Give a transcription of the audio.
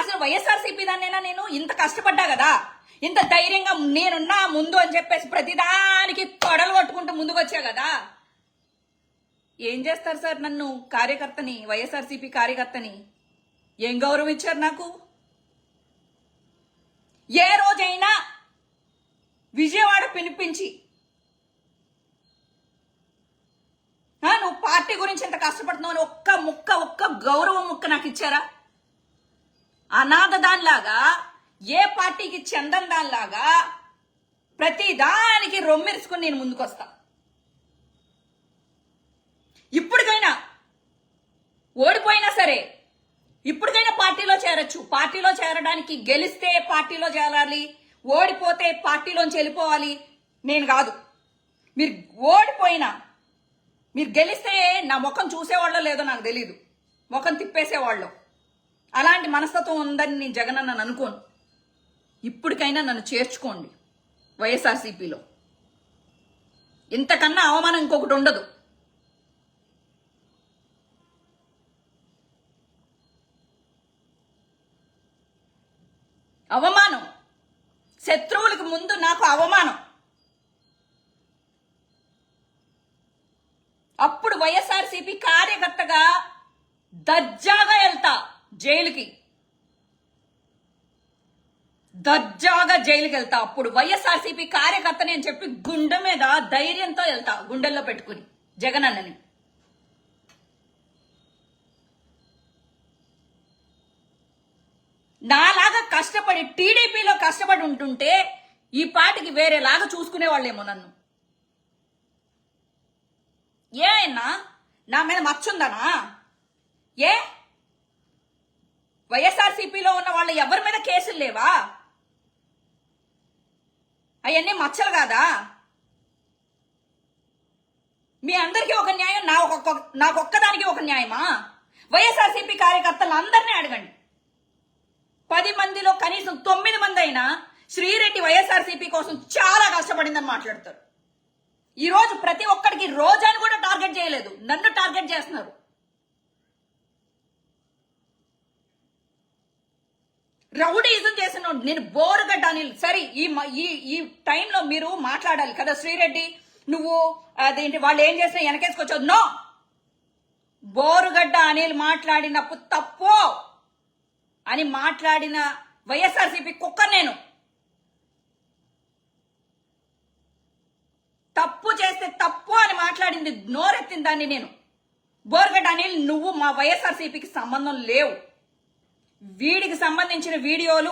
అసలు వైఎస్ఆర్సీపీ దాన్నేనా నేను? ఇంత కష్టపడ్డా కదా, ఇంత ధైర్యంగా నేనున్నా ముందు అని చెప్పేసి ప్రతిదానికి తొడలు కొట్టుకుంటూ ముందుకు వచ్చా కదా. ఏం చేస్తారు సార్ నన్ను కార్యకర్తని, వైఎస్ఆర్సీపీ కార్యకర్తని ఏం గౌరవం ఇచ్చారు నాకు? ఏ రోజైనా విజయవాడ పిలిపించి నువ్వు పార్టీ గురించి ఎంత కష్టపడుతున్నావు అని ఒక్క గౌరవం ముక్క నాకు ఇచ్చారా? అనాథ దానిలాగా, ఏ పార్టీకి చెందని దానిలాగా ప్రతి దానికి రొమ్మెరుచుకుని నేను ముందుకొస్తా. ఇప్పటికైనా ఓడిపోయినా సరే ఇప్పటికైనా పార్టీలో చేరొచ్చు. పార్టీలో చేరడానికి గెలిస్తే పార్టీలో చేరాలి, ఓడిపోతే పార్టీలోంచి వెళ్ళిపోవాలి నేను కాదు. మీరు ఓడిపోయినా మీరు గెలిస్తే నా ముఖం చూసేవాళ్ళో లేదో నాకు తెలీదు, ముఖం తిప్పేసేవాళ్ళు. అలాంటి మనస్తత్వం ఉందని నేను జగన్ అన్న అనుకోను. ఇప్పటికైనా నన్ను చేర్చుకోండి వైఎస్ఆర్సీపీలో. ఇంతకన్నా అవమానం ఇంకొకటి ఉండదు. అవమానం, శత్రువులకు ముందు నాకు అవమానం. అప్పుడు వైఎస్ఆర్సీపీ కార్యకర్తగా దర్జాగా వెళ్తా జైలుకి, దర్జాగా జైలుకి వెళ్తా. అప్పుడు వైఎస్ఆర్సీపీ కార్యకర్తని అని చెప్పి గుండె మీద ధైర్యంతో వెళ్తా, గుండెల్లో పెట్టుకుని జగన్ అన్నని. నాలాగా కష్టపడి టీడీపీలో కష్టపడి ఉంటుంటే ఈ పాటికి వేరేలాగా చూసుకునేవాళ్ళేమో నన్ను. ఏ అయినా నా మీద మచ్చుందనా? ఏ వైఎస్ఆర్సీపీలో ఉన్న వాళ్ళు ఎవరి మీద కేసులు లేవా? అవన్నీ మచ్చలు కాదా? మీ అందరికీ ఒక న్యాయం, నాకొక్కదానికి ఒక న్యాయమా? వైఎస్ఆర్సీపీ కార్యకర్తలు అందరినీ అడగండి. 10 మందిలో కనీసం 9 మంది అయినా శ్రీరెడ్డి వైఎస్ఆర్సీపీ కోసం చాలా కష్టపడిందని మాట్లాడతారు. ఈ రోజు ప్రతి ఒక్కడికి రోజాని కూడా టార్గెట్ చేయలేదు, నన్ను టార్గెట్ చేస్తున్నారు. రౌడీజం చేసిన నేను బోరుగడ్డ అనిల్. సరే, ఈ టైంలో మీరు మాట్లాడాలి కదా, శ్రీరెడ్డి నువ్వు అదేంటి వాళ్ళు ఏం చేసినా వెనకేసుకొచ్చావు. నో, బోరుగడ్డ అనిల్ మాట్లాడినప్పుడు తప్పు అని మాట్లాడిన వైఎస్ఆర్సీపీ కుక్క నేను. తప్పు చేస్తే తప్పు అని మాట్లాడింది, నోరెత్తిన దాన్ని నేను. బోరుగడ్డ అనిల్, నువ్వు మా వైఎస్ఆర్సీపీకి సంబంధం లేవు. వీడికి సంబంధించిన వీడియోలు